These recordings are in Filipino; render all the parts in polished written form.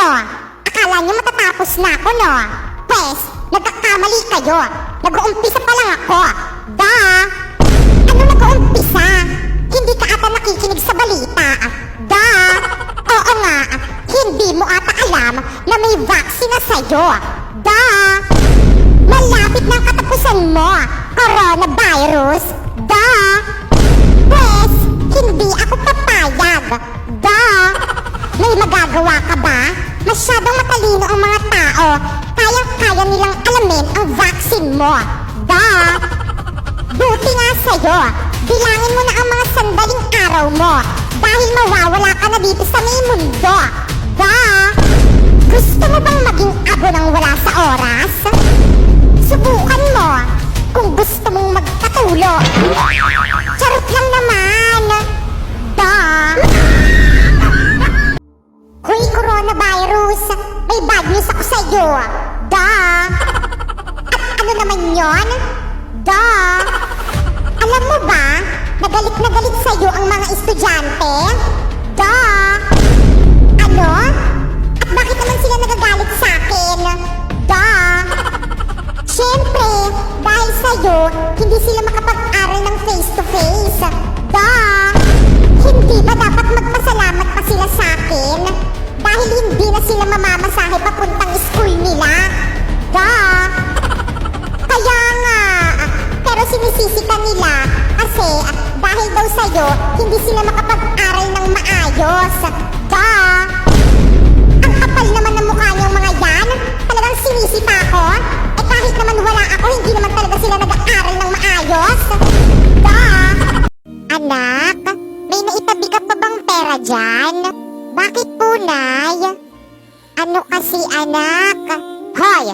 nyo? Akala nyo matatapos na ako, no? Pwes, nagkakamali kayo. Nag-uumpisa pa lang ako. Da! Ano nag-uumpisa? Hindi ka ata nakikinig sa balita. Da! Oo nga, hindi mo ata alam na may vaccine na sa'yo. Da! Malapit na ang katapusan mo, coronavirus. Da! Pwes, hindi ako papayag. Da! May magagawa ka ba? Masyadong matalino ang mga tao. Kayang-kaya nilang alamin ang vaccine mo. Da! Buti nga sa'yo. Bilangin mo na ang mga sandaling araw mo dahil mawawala ka na dito sa may mundo. Da! Gusto mo bang maging abo ng wala sa oras? Subukan mo kung gusto mong magkatulo. Charot lang naman. Da! Hoy, coronavirus! May bad news ako sa'yo! Da! At ano naman yon? Da! Alam mo ba, na galit sa'yo ang mga estudyante? Da! Ano? At bakit naman sila nagagalit sa'kin? Da! Siyempre, dahil sa'yo, hindi sila makapag-aral ng face-to-face. Da! Hindi ba dapat magpasalamat pa sila sa'kin? Dahil hindi na sila mamamasahe papuntang school nila. Da! Kaya nga, pero sinisisi ka nila kasi dahil daw sa'yo, hindi sila makapag-aral ng maayos. Da! Ang kapal naman ng mukha niyang mga yan. Talagang sinisi pa ako. Eh kahit naman wala ako, hindi naman talaga sila nag-aaral ng maayos. Da! Anak, may naitabi ka pa bang pera dyan? Bakit po, Nay? Ano kasi, anak? Hoy!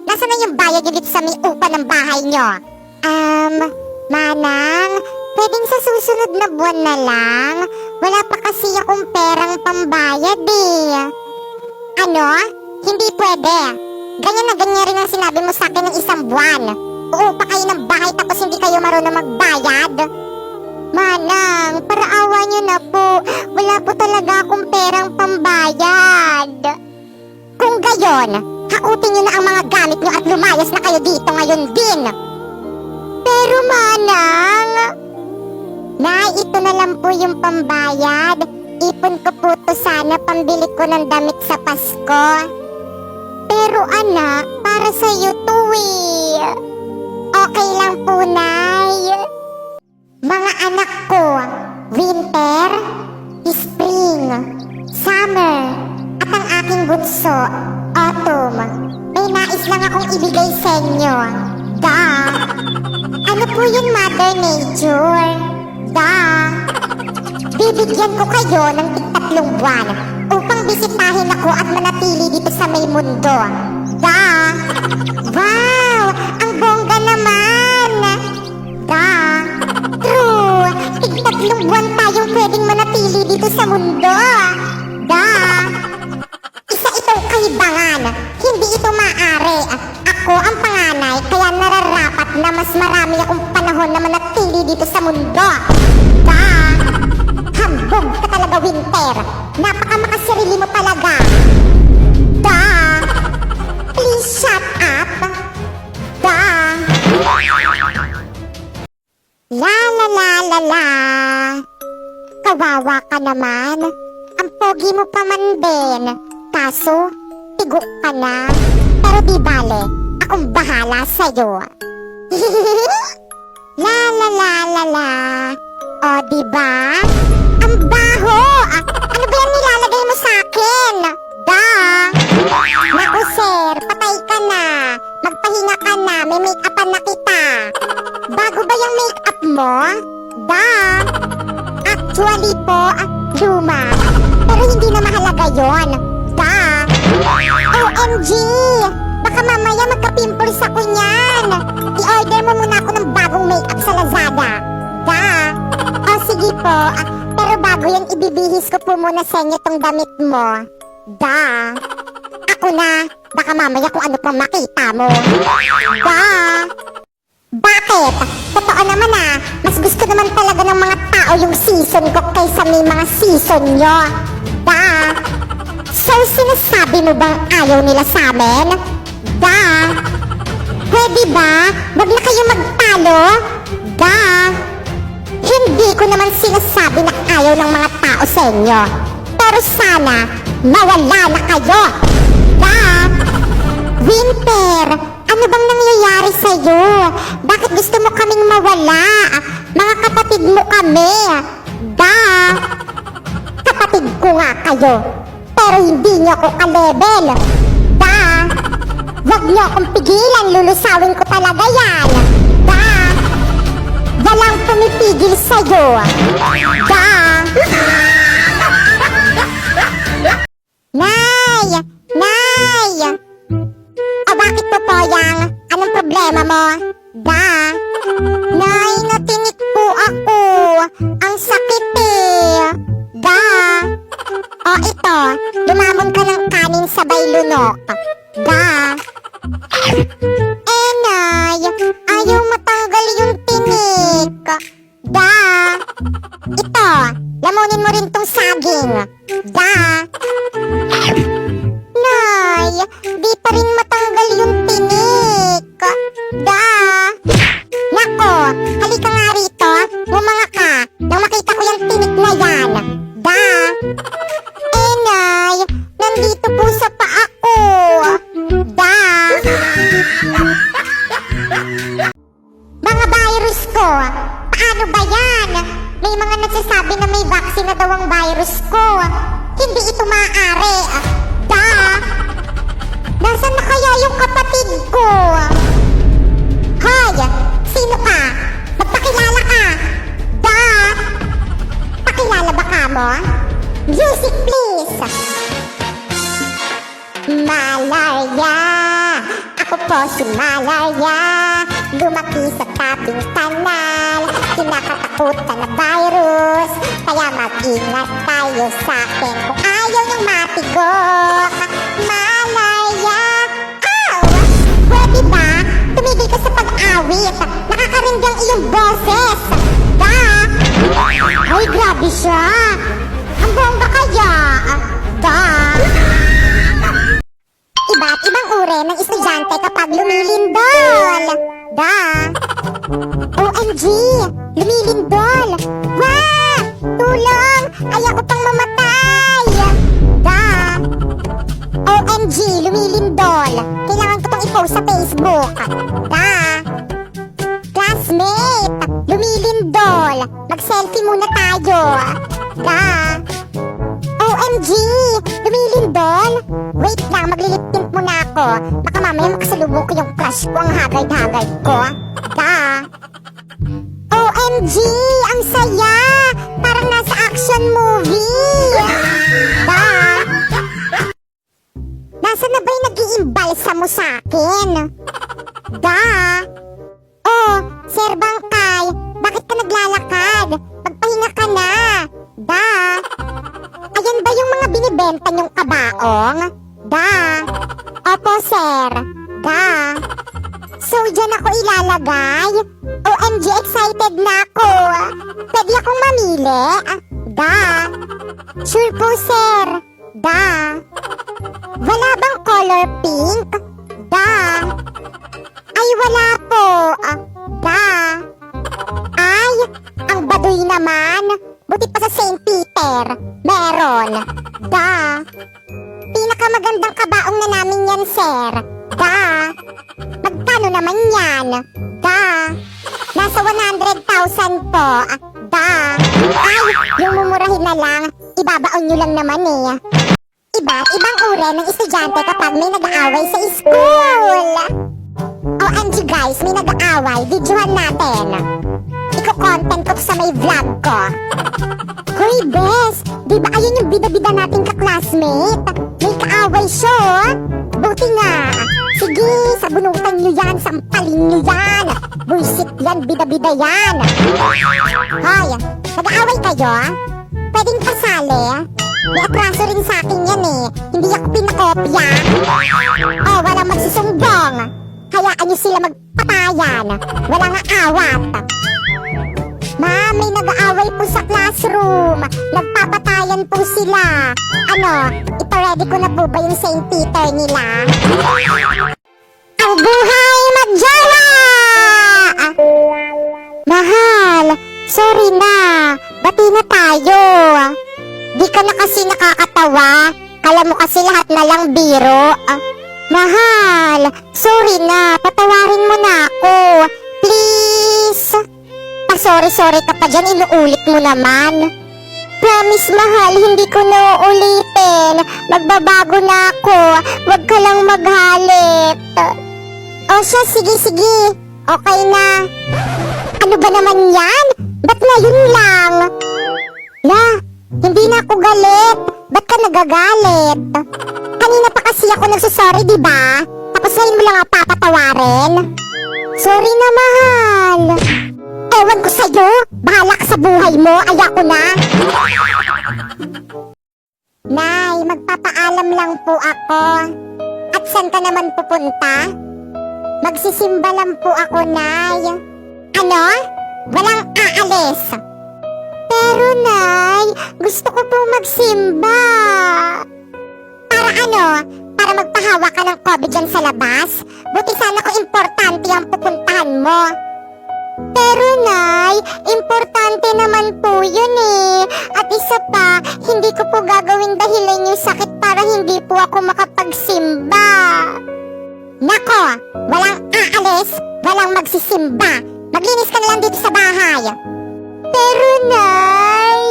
Nasaan na yung bayad nyo dito sa may upa ng bahay nyo? Manang, pwedeng sa susunod na buwan na lang. Wala pa kasi akong perang pambayad eh. Ano? Hindi pwede. Ganyan na ganyan rin ang sinabi mo sa akin ng isang buwan. Uupa kayo ng bahay tapos hindi kayo marunong magbayad. Manang, para awa nyo na po. Wala po talaga akong perang pambayad. Kung gayon, hautin nyo na ang mga gamit nyo at lumayas na kayo dito ngayon din. Pero Manang, Nay, ito na lang po yung pambayad. Ipon ko po to sana pambili ko ng damit sa Pasko. Pero anak, para sa'yo to eh. Okay lang po, Nay. Mga anak ko, winter, spring, summer, at ang aking bunso, autumn. May nais lang akong ibigay sa inyo. Da! Ano po yun, Mother Nature? Da! Bibigyan ko kayo ng 3 buwan upang bisitahin ako at manatili dito sa may mundo. Da! Wow! Ang bongga naman! Da! True! 3 buwan tayong pwedeng manatili dito sa mundo. Da! Isa itong kahibangan. Hindi ito maaari. Ako ang panganay kaya nararapat na mas marami akong panahon na manatili dito sa mundo. Da! Hambog ka talaga, Winter. Napakamakasarili mo talaga. Da! Please shut up. Da! La la la la la. Kawawa ka naman. Ang pogi mo pa man din. Kaso, tigo ka na. Pero di bale, akong bahala sa'yo. La la la la la. O diba? Ang baho! Ano ba yung nilalagay mo sa'kin? Da! Naku sir, patay ka na. Magpahinga ka na, may make-upan na kita. Bago ba yung make-up mo? Da! Actually po, luma. Pero hindi na mahalaga yon. Da! OMG! Baka mamaya magka-pimples ako niyan. I-order mo muna ako ng bagong make-up sa Lazada. Da! O sige po, pero bago yan ibibihis ko po muna sa inyo tong damit mo. Da! Ako na, baka mamaya kung ano pang makita mo. Da! Bakit? Totoo naman mas gusto naman talaga ng mga tao yung season ko kaysa may mga season nyo. Da! So, sinasabi mo bang ayaw nila sa amin? Pwede ba? Wag na kayo magtalo? Hindi ko naman sinasabi na ayaw ng mga tao sa inyo. Pero sana, mawala na kayo. Winter, ano bang nangyayari sa'yo? Bakit gusto mo kaming mawala? Mga kapatid mo kami. Kapatid ko nga kayo. Pero hindi niyo ako ka-level. Wag niyo akong pigilan, lulusawin ko talaga yan. Walang pumipigil sa'yo. Nay! O bakit po poyang? Anong problema mo? Nay, natinik po ako. Ang sakit eh. O ito, lumamon ka ng kanin sabay lunok. Nay, ayaw matanggal yung tinik. Ito, lamunin mo rin tong saging. Nay, di pa rin matanggal yung tinik. Nako, halika nga rito. Bumanga ka nang makita ko yung tinik na yan. Nay, nandito po sa paa ko. Mga virus ko, paano ba yan? May mga nagsasabi na may vaccine na daw ang virus ko. Hindi ito maaari. Nasaan na kaya yung kapatid ko? Hoy, sino ka? Magpakilala ka. Pakilala ba ka mo? Music please. Malaria, ako po si Malaria. Lumaki sa tabing kanal, kinakatakutan na virus. Kaya mag-ingat tayo sa akin kung ayaw niyang matigok. Malaria, pwede ba? Tumigil ka sa pag-awit. Nakakarinig ang iyong boses. Ay, grabe siya. Ang bongga kaya. Iba't ibang uri ng estudyante kapag lumilindol. OMG! Lumilindol! Wah! Tulong! Ayoko pang mamatay! OMG! Lumilindol! Kailangan ko pang i-post sa Facebook. Classmate! Lumilindol! Mag-selfie muna tayo. OMG! Lumilindol! Wait lang, maglilip tint muna ako. Baka mamaya makasalubong ko yung crush ko, ang hagard-hagard ko. OMG! Ang saya! Parang nasa action movie! Nasaan na ba yung nag-iimbalsa mo sa akin? Oh, Sir Bangkay, bakit ka naglalakad? Magpahinga ka na! Ayan ba yung mga binibenta niyong kabaong? Opo, sir. So, dyan ako ilalagay? OMG, excited na ako. Pwede akong mamili? Sure po, sir. Wala bang color pink? Ay, wala po. Ay, ang baduy naman. Buti pa sa St. Peter. Meron. Pinakamagandang kabaong na namin yan, sir. Magkano naman yan? Nasa 100,000 po. Ay, yung mumurahin na lang. Ibabaon nyo lang naman eh. Iba't ibang uri ng estudyante kapag may nag-aaway sa school. OMG guys, may nag-aaway. Videohan natin. Iko-content ko sa may vlog ko. Hoy, Bes! Di ba ayun yung bida-bida nating ka-classmate? May kaaway siya, oh. Buti nga. Sige, sabunutan nyo yan, sampalin nyo yan. Buisit yan, bida-bida yan. Hoy, nag-aaway kayo? Pwedeng pasali? May atraso rin sa akin yan eh. Hindi ako pinakopya. Oh, walang magsusumbong. Hayaan nyo sila magpatayan. Wala nga awat. Ma'am, may nag-aaway po sa classroom. Nagpapatayan po sila. Ano, ipa-ready ko na po ba yung St. Peter nila? Ang buhay magjowa! Mahal, sorry na. Bati na tayo. Di ka na kasi nakakatawa. Kala mo kasi lahat na lang biro. Mahal, sorry na. Patawarin mo na ako. Please. Sorry ka pa dyan, inuulit mo naman. Promise, mahal, hindi ko na uulitin. Magbabago na ako. Huwag ka lang maghalit. O siya, sige. Okay na. Ano ba naman yan? Ba't ngayon lang? La, hindi na ako galit. Ba't ka nagagalit? Kanina pa kasi ako nagsasorry, diba? Tapos ngayon mo lang ako papatawarin. Sorry na, mahal. Ewan ko sa'yo. Bahala ka sa buhay mo. Ayoko na. Nay, magpapaalam lang po ako. At saan ka naman pupunta? Magsisimba lang po ako, Nay. Ano? Walang aalis. Pero, Nay, gusto ko po magsimba. Para ano? Para magpahawa ka ng COVID dyan sa labas? Buti sana kung importante ang pupuntahan mo. Pero, Nay, importante naman po yun eh. At isa pa, hindi ko po gagawin dahilan yung sakit para hindi po ako makapagsimba. Nako, walang aalis, walang magsisimba. Maglinis ka na lang dito sa bahay. Pero, Nay,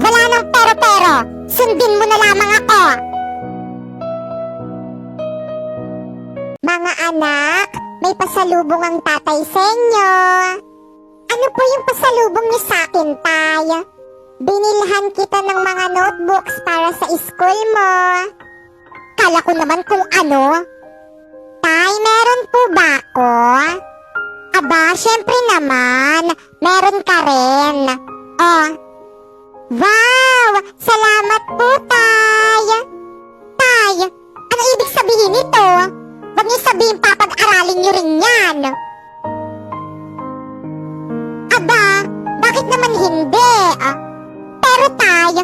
wala nang pero. Sundin mo na lamang ako. Mga anak, may pasalubong ang tatay sa inyo. Ano po yung pasalubong niyo sa akin, Tay? Binilhan kita ng mga notebooks para sa school mo. Kala ko naman kung ano. Tay, meron po ba ako? Aba, syempre naman. Meron ka rin. Oh. Wow! Salamat po, Tay! Tay, ano ibig sabihin nito? Huwag niyo sabihin papag-aralin niyo rin yan. Aba, bakit naman hindi? Pero Tay,